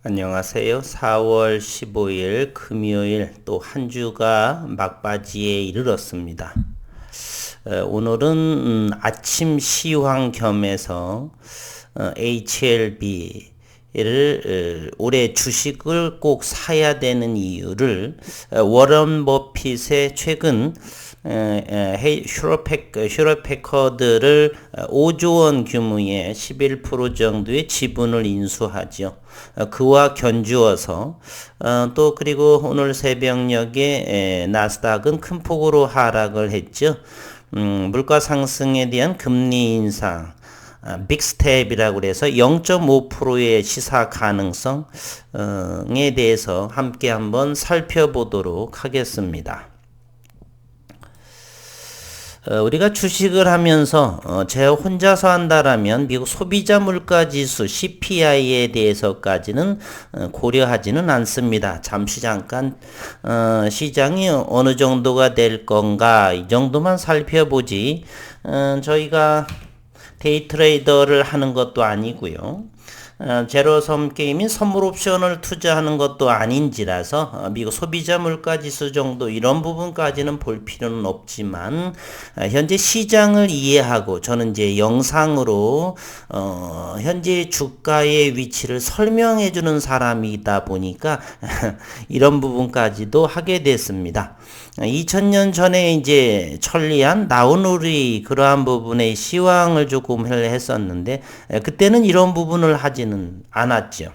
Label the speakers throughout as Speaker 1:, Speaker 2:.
Speaker 1: 안녕하세요. 4월 15일 금요일 또 한 주가 막바지에 이르렀습니다. 오늘은 아침 시황 겸해서 HLB를 올해 주식을 꼭 사야 되는 이유를 워런 버핏의 최근 슈러패커드를 5조 원 규모의 11% 정도의 지분을 인수하죠. 그와 견주어서 또 그리고 오늘 새벽녘에 나스닥은 큰 폭으로 하락을 했죠. 물가 상승에 대한 금리 인상 빅스텝이라고 그래서 0.5%의 시사 가능성에 대해서 함께 한번 살펴보도록 하겠습니다. 우리가 주식을 하면서 제가 혼자서 한다라면 미국 소비자 물가 지수 CPI에 대해서까지는 고려하지는 않습니다. 잠시 잠깐 시장이 어느 정도가 될 건가 이 정도만 살펴보지 저희가 데이 트레이더를 하는 것도 아니고요. 제로섬 게임인 선물 옵션을 투자하는 것도 아닌지라서 미국 소비자 물가 지수 정도 이런 부분까지는 볼 필요는 없지만 현재 시장을 이해하고 저는 이제 영상으로 현재 주가의 위치를 설명해 주는 사람이다 보니까 이런 부분까지도 하게 됐습니다. 2000년 전에 이제 천리안 나우누리 그러한 부분의 시황을 조금 했었는데 그때는 이런 부분을 하지는 않았죠.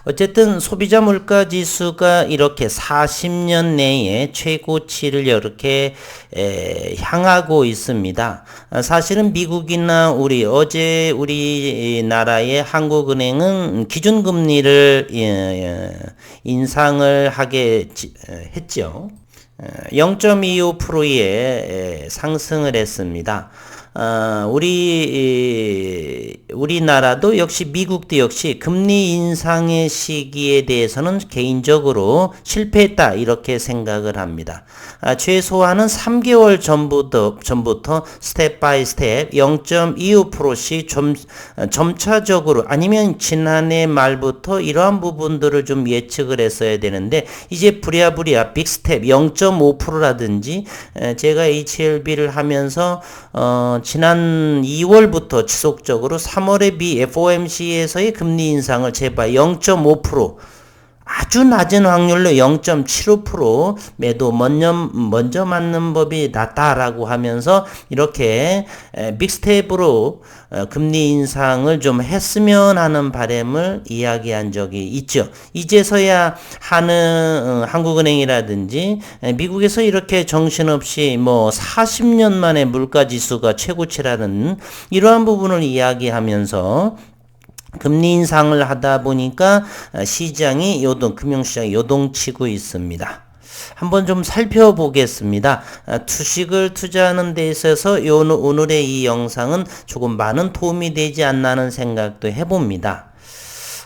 Speaker 1: 어쨌든 소비자 물가 지수가 이렇게 40년 내에 최고치를 이렇게 향하고 있습니다. 사실은 미국이나 어제 우리나라의 한국은행은 기준금리를 인상을 하게 했죠. 0.25%의 상승을 했습니다. 우리나라도 역시 미국도 역시 금리 인상의 시기에 대해서는 개인적으로 실패했다 이렇게 생각을 합니다. 최소한은 3개월 전부터 스텝 바이 스텝 0.25%씩 점차적으로 아니면 지난해 말부터 이러한 부분들을 좀 예측을 했어야 되는데 이제 부랴부랴 빅스텝 0.5%라든지 제가 HLB를 하면서 지난 2월부터 지속적으로 3월에 FOMC에서의 금리 인상을 제발 0.5% 아주 낮은 확률로 0.75% 매도 먼저 맞는 법이 낫다라고 하면서 이렇게 빅스텝으로 금리 인상을 좀 했으면 하는 바람을 이야기한 적이 있죠. 이제서야 한국은행이라든지 미국에서 이렇게 정신없이 40년 만에 물가지수가 최고치라는 이러한 부분을 이야기하면서 금리 인상을 하다 보니까 시장이 금융시장이 요동치고 있습니다. 한번 좀 살펴보겠습니다. 주식을 투자하는 데 있어서 오늘의 이 영상은 조금 많은 도움이 되지 않나는 생각도 해봅니다.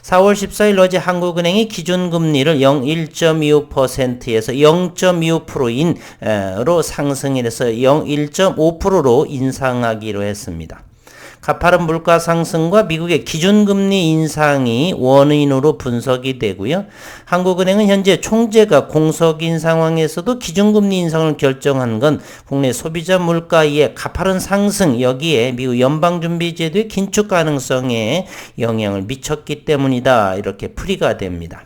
Speaker 1: 4월 14일 어제 한국은행이 기준금리를 1.25%에서 0.25%로 상승해서 1.5%로 인상하기로 했습니다. 가파른 물가 상승과 미국의 기준금리 인상이 원인으로 분석이 되고요. 한국은행은 현재 총재가 공석인 상황에서도 기준금리 인상을 결정한 건 국내 소비자 물가의 가파른 상승 여기에 미국 연방준비제도의 긴축 가능성에 영향을 미쳤기 때문이다. 이렇게 풀이가 됩니다.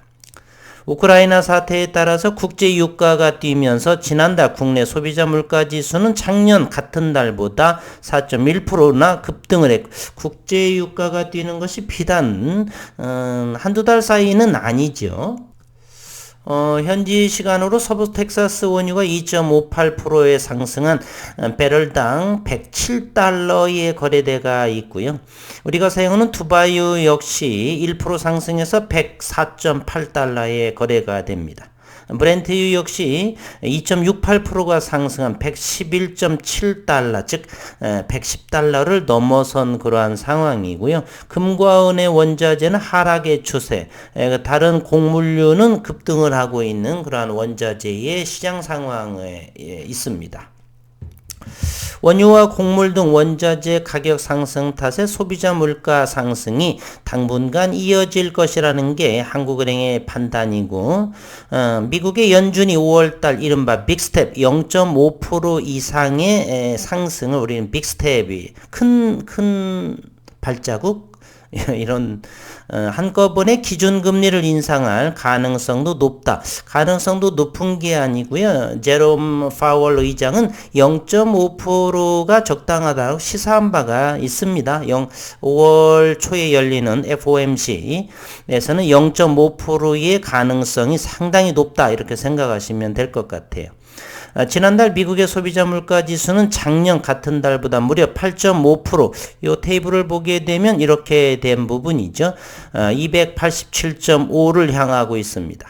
Speaker 1: 우크라이나 사태에 따라서 국제 유가가 뛰면서 지난달 국내 소비자 물가 지수는 작년 같은 달보다 4.1%나 급등을 했고 국제 유가가 뛰는 것이 비단 한두 달 사이는 아니죠. 현지 시간으로 서부 텍사스 원유가 2.58%에 상승한 배럴당 107달러에 거래대가 있고요. 우리가 사용하는 두바이유 역시 1% 상승해서 104.8달러에 거래가 됩니다. 브렌트유 역시 2.68%가 상승한 111.7달러, 즉 110달러를 넘어선 그러한 상황이고요. 금과 은의 원자재는 하락의 추세, 다른 곡물류는 급등을 하고 있는 그러한 원자재의 시장 상황에 있습니다. 원유와 곡물 등 원자재 가격 상승 탓에 소비자 물가 상승이 당분간 이어질 것이라는 게 한국은행의 판단이고, 미국의 연준이 5월달 이른바 빅스텝 0.5% 이상의 상승을 우리는 빅스텝이 큰 발자국 이런 한꺼번에 기준금리를 인상할 가능성도 높다. 가능성도 높은 게 아니고요. 제롬 파월 의장은 0.5%가 적당하다고 시사한 바가 있습니다. 5월 초에 열리는 FOMC에서는 0.5%의 가능성이 상당히 높다. 이렇게 생각하시면 될 것 같아요. 지난달 미국의 소비자 물가 지수는 작년 같은 달보다 무려 8.5%, 이 테이블을 보게 되면 이렇게 된 부분이죠. 287.5를 향하고 있습니다.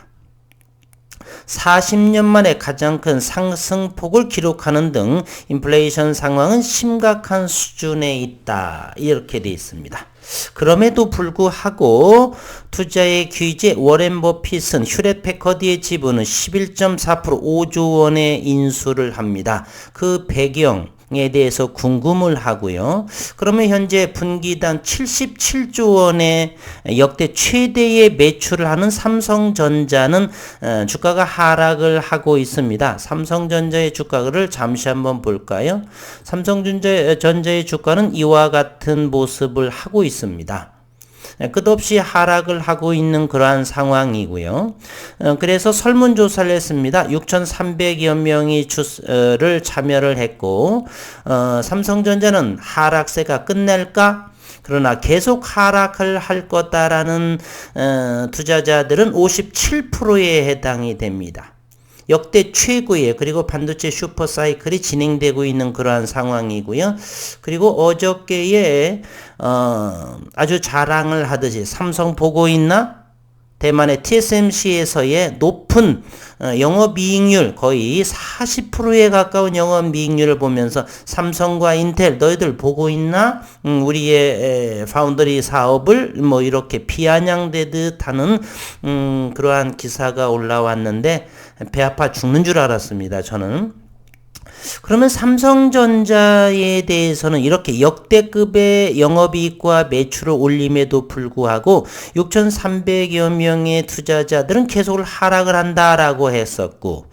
Speaker 1: 40년 만에 가장 큰 상승폭을 기록하는 등 인플레이션 상황은 심각한 수준에 있다. 이렇게 되어 있습니다. 그럼에도 불구하고 투자의 귀재 워렌 버핏은 휴렛 패커드의 지분은 11.4% 5조 원의 인수를 합니다. 그 배경에 대해서 궁금을 하고요. 그러면 현재 분기당 77조 원의 역대 최대의 매출을 하는 삼성전자는 주가가 하락을 하고 있습니다. 삼성전자의 주가를 잠시 한번 볼까요? 삼성전자의 주가는 이와 같은 모습을 하고 있습니다. 끝없이 하락을 하고 있는 그러한 상황이고요. 그래서 설문조사를 했습니다. 6,300여 명이 를 참여를 했고, 삼성전자는 하락세가 끝날까? 그러나 계속 하락을 할 거다라는 투자자들은 57%에 해당이 됩니다. 역대 최고의, 그리고 반도체 슈퍼사이클이 진행되고 있는 그러한 상황이고요. 그리고 어저께에 아주 자랑을 하듯이 삼성 보고 있나? 대만의 TSMC에서의 높은 영업이익률, 거의 40%에 가까운 영업이익률을 보면서 삼성과 인텔 너희들 보고 있나? 우리의 파운드리 사업을 뭐 이렇게 비아냥대듯 하는 그러한 기사가 올라왔는데 배 아파 죽는 줄 알았습니다. 저는. 그러면 삼성전자에 대해서는 이렇게 역대급의 영업이익과 매출을 올림에도 불구하고 6,300여 명의 투자자들은 계속 하락을 한다라고 했었고,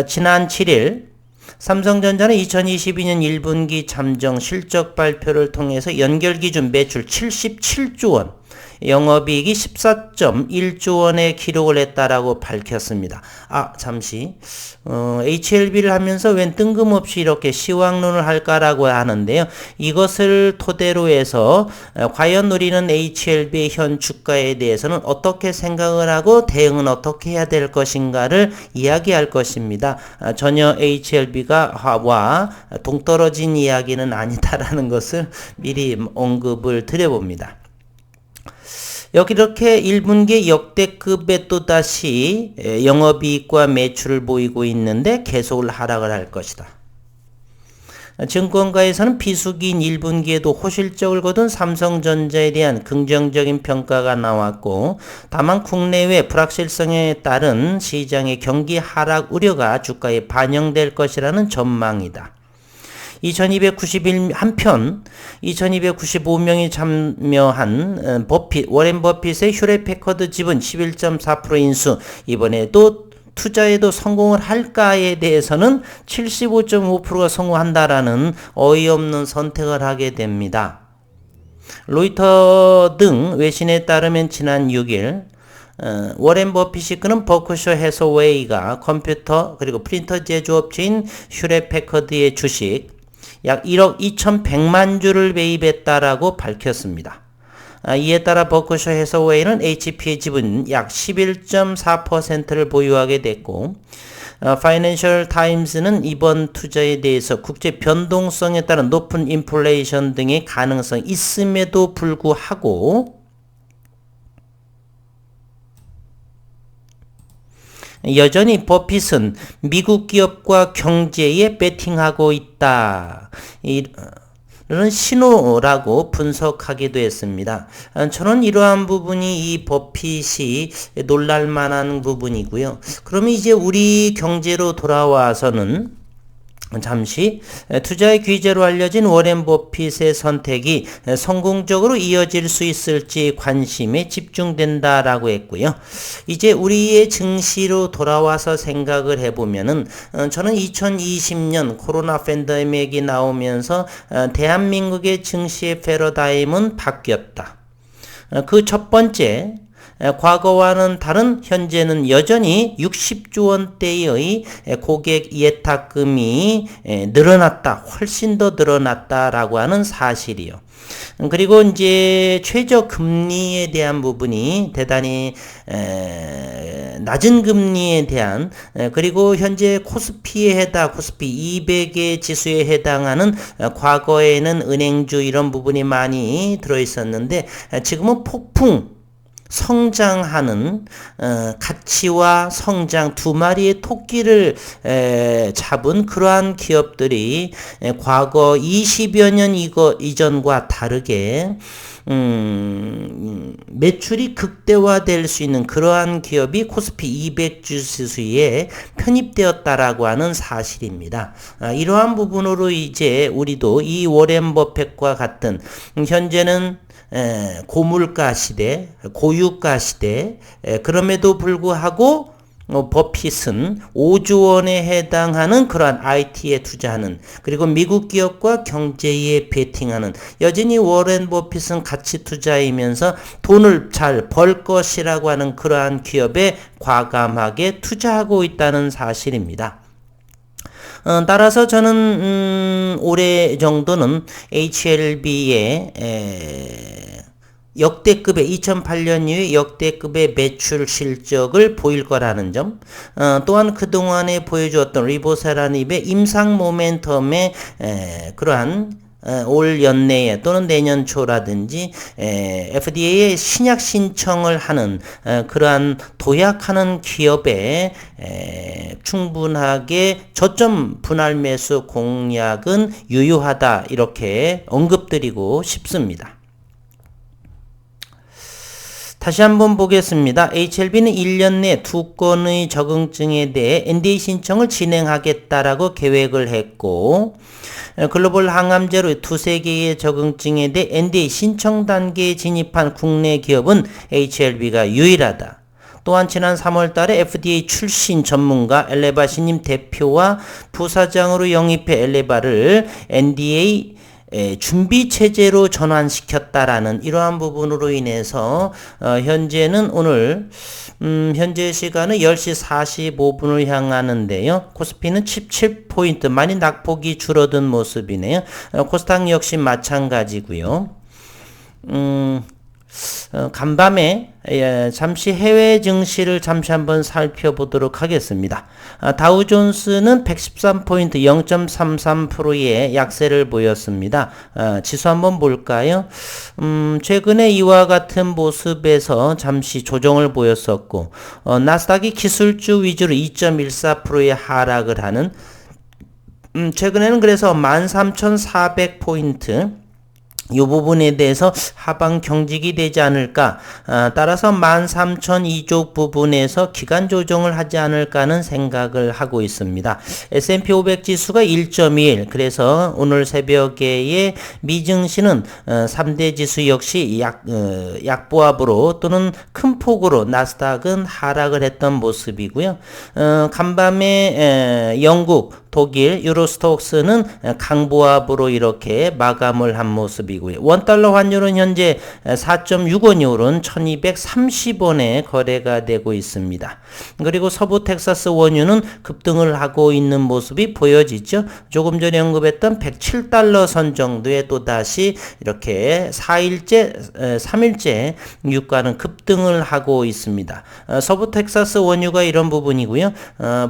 Speaker 1: 지난 7일 삼성전자는 2022년 1분기 잠정 실적 발표를 통해서 연결기준 매출 77조 원, 영업이익이 14.1조 원의 기록을 했다라고 밝혔습니다. 잠시 HLB를 하면서 웬 뜬금없이 이렇게 시황론을 할까라고 하는데요. 이것을 토대로 해서 과연 우리는 HLB의 현 주가에 대해서는 어떻게 생각을 하고 대응은 어떻게 해야 될 것인가를 이야기할 것입니다. 전혀 HLB가 와 동떨어진 이야기는 아니다라는 것을 미리 언급을 드려봅니다. 여기 이렇게 1분기 역대급의 또다시 영업이익과 매출을 보이고 있는데 계속 하락을 할 것이다. 증권가에서는 비수기인 1분기에도 호실적을 거둔 삼성전자에 대한 긍정적인 평가가 나왔고, 다만 국내외 불확실성에 따른 시장의 경기 하락 우려가 주가에 반영될 것이라는 전망이다. 2295명이 참여한 워렌 버핏의 휴렛 패커드 지분 11.4% 인수, 이번에도 투자에도 성공을 할까에 대해서는 75.5%가 성공한다라는 어이없는 선택을 하게 됩니다. 로이터 등 외신에 따르면 지난 6일 워렌 버핏이 끄는 버크셔 해서웨이가 컴퓨터 그리고 프린터 제조업체인 휴렛 패커드의 주식 약 1억 2,100만 주를 매입했다라고 밝혔습니다. 이에 따라 버크셔 해서웨이는 HP의 지분 약 11.4%를 보유하게 됐고, 파이낸셜 타임스는 이번 투자에 대해서 국제 변동성에 따른 높은 인플레이션 등의 가능성이 있음에도 불구하고 여전히 버핏은 미국 기업과 경제에 베팅하고 있다. 이런 신호라고 분석하기도 했습니다. 저는 이러한 부분이 이 버핏이 놀랄만한 부분이고요. 그러면 이제 우리 경제로 돌아와서는 잠시 투자의 귀재로 알려진 워렌 버핏의 선택이 성공적으로 이어질 수 있을지 관심에 집중된다라고 했고요. 이제 우리의 증시로 돌아와서 생각을 해보면은 저는 2020년 코로나 팬데믹이 나오면서 대한민국의 증시의 패러다임은 바뀌었다. 그 첫 번째, 과거와는 다른 현재는 여전히 60조 원대의 고객 예탁금이 늘어났다. 훨씬 더 늘어났다라고 하는 사실이요. 그리고 이제 최저 금리에 대한 부분이 대단히 낮은 금리에 대한 그리고 현재 코스피 200의 지수에 해당하는 과거에는 은행주 이런 부분이 많이 들어 있었는데 지금은 폭풍 성장하는 가치와 성장 두 마리의 토끼를 잡은 그러한 기업들이 과거 20여 년 이전과 다르게 매출이 극대화될 수 있는 그러한 기업이 코스피 200 지수에 편입되었다라고 하는 사실입니다. 이러한 부분으로 이제 우리도 이 워렌 버핏과 같은 현재는 고물가 시대, 고유가 시대, 그럼에도 불구하고 버핏은 5조 원에 해당하는 그러한 IT에 투자하는 그리고 미국 기업과 경제에 베팅하는 여전히 워렌 버핏은 가치 투자이면서 돈을 잘 벌 것이라고 하는 그러한 기업에 과감하게 투자하고 있다는 사실입니다. 따라서 저는 올해 정도는 HLB의 역대급의 2008년 이후에 역대급의 매출 실적을 보일 거라는 점, 또한 그동안에 보여주었던 리보세라닙의 임상 모멘텀의 그러한 올 연내에 또는 내년 초라든지 FDA에 신약 신청을 하는 그러한 도약하는 기업에 충분하게 저점 분할 매수 공략은 유효하다 이렇게 언급드리고 싶습니다. 다시 한번 보겠습니다. HLB는 1년 내 2건의 적응증에 대해 NDA 신청을 진행하겠다라고 계획을 했고 글로벌 항암제로 2-3개의 적응증에 대해 NDA 신청 단계에 진입한 국내 기업은 HLB가 유일하다. 또한 지난 3월 달에 FDA 출신 전문가 엘레바 신임 대표와 부사장으로 영입해 엘레바를 NDA 준비 체제로 전환시켰다라는 이러한 부분으로 인해서 현재는 오늘 현재 시간은 10시 45분을 향하는데요. 코스피는 17포인트 많이 낙폭이 줄어든 모습이네요. 코스닥 역시 마찬가지고요. 간밤에 잠시 해외 증시를 잠시 한번 살펴보도록 하겠습니다. 다우존스는 113포인트 0.33%의 약세를 보였습니다. 지수 한번 볼까요? 최근에 이와 같은 모습에서 잠시 조정을 보였었고 나스닥이 기술주 위주로 2.14%의 하락을 하는 최근에는 그래서 13,400포인트 이 부분에 대해서 하방 경직이 되지 않을까 따라서 13,002쪽 부분에서 기간 조정을 하지 않을까는 생각을 하고 있습니다. S&P 500 지수가 1.21 그래서 오늘 새벽에 미증시는 3대 지수 역시 약보합으로 또는 큰 폭으로 나스닥은 하락을 했던 모습이고요. 간밤에 영국 독일 유로스톡스는 강보합으로 이렇게 마감을 한 모습이고요. 원달러 환율은 현재 4.6원이 오른 1230원에 거래가 되고 있습니다. 그리고 서부 텍사스 원유는 급등을 하고 있는 모습이 보여지죠. 조금 전에 언급했던 107달러 선 정도에 또다시 이렇게 3일째 유가는 급등을 하고 있습니다. 서부 텍사스 원유가 이런 부분이고요.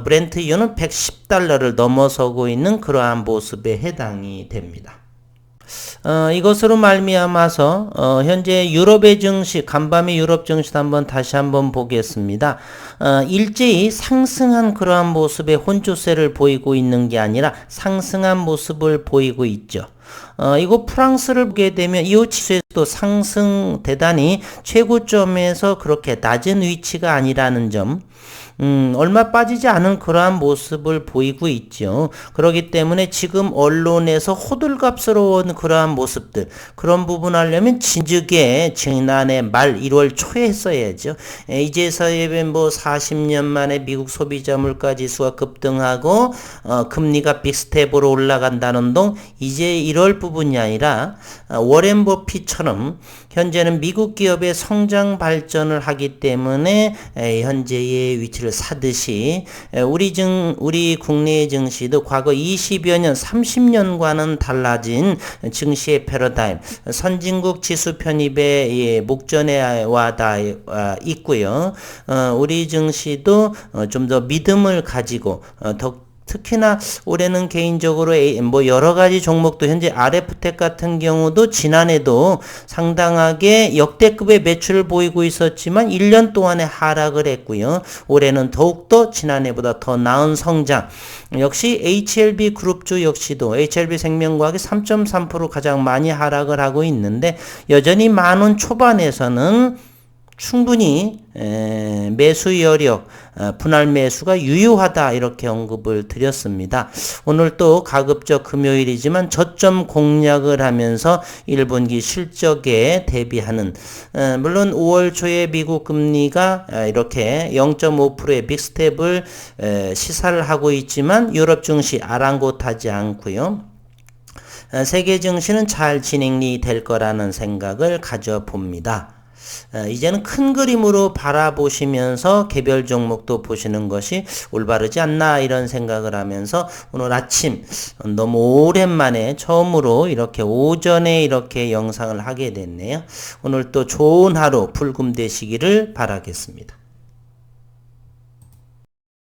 Speaker 1: 브렌트유는 110달러를 넘어서고 있는 그러한 모습에 해당이 됩니다. 이것으로 말미암아서 현재 유럽의 증시, 간밤의 유럽 증시도 다시 한번 보겠습니다. 일제히 상승한 그러한 모습의 혼조세를 보이고 있는 게 아니라 상승한 모습을 보이고 있죠. 이거 프랑스를 보게 되면 이 지수에서도 상승 대단히 최고점에서 그렇게 낮은 위치가 아니라는 점, 얼마 빠지지 않은 그러한 모습을 보이고 있죠. 그렇기 때문에 지금 언론에서 호들갑스러운 그러한 모습들, 그런 부분 하려면 진즉에 지난해 말 1월 초에 했어야죠. 이제서야 뭐 40년 만에 미국 소비자 물가 지수가 급등하고 금리가 빅스텝으로 올라간다는 동 이제 이럴 부분이 아니라 워렌 버핏처럼 현재는 미국 기업의 성장 발전을 하기 때문에 현재의 위치를 사듯이 우리 국내의 증시도 과거 20여 년, 30년과는 달라진 증시의 패러다임, 선진국 지수 편입의 목전에 와다 있고요. 우리 증시도 좀 더 믿음을 가지고 특히나 올해는 개인적으로 뭐 여러 가지 종목도 현재 RF텍 같은 경우도 지난해도 상당하게 역대급의 매출을 보이고 있었지만 1년 동안에 하락을 했고요. 올해는 더욱더 지난해보다 더 나은 성장. 역시 HLB 그룹주 역시도 HLB 생명과학이 3.3% 가장 많이 하락을 하고 있는데 여전히 10,000원 초반에서는 충분히 매수 여력, 분할 매수가 유효하다 이렇게 언급을 드렸습니다. 오늘 또 가급적 금요일이지만 저점 공략을 하면서 1분기 실적에 대비하는 물론 5월 초에 미국 금리가 이렇게 0.5%의 빅스텝을 시사를 하고 있지만 유럽 증시 아랑곳하지 않고요. 세계 증시는 잘 진행이 될 거라는 생각을 가져봅니다. 이제는 큰 그림으로 바라보시면서 개별 종목도 보시는 것이 올바르지 않나 이런 생각을 하면서 오늘 아침 너무 오랜만에 처음으로 이렇게 오전에 이렇게 영상을 하게 됐네요. 오늘 또 좋은 하루 불금 되시기를 바라겠습니다.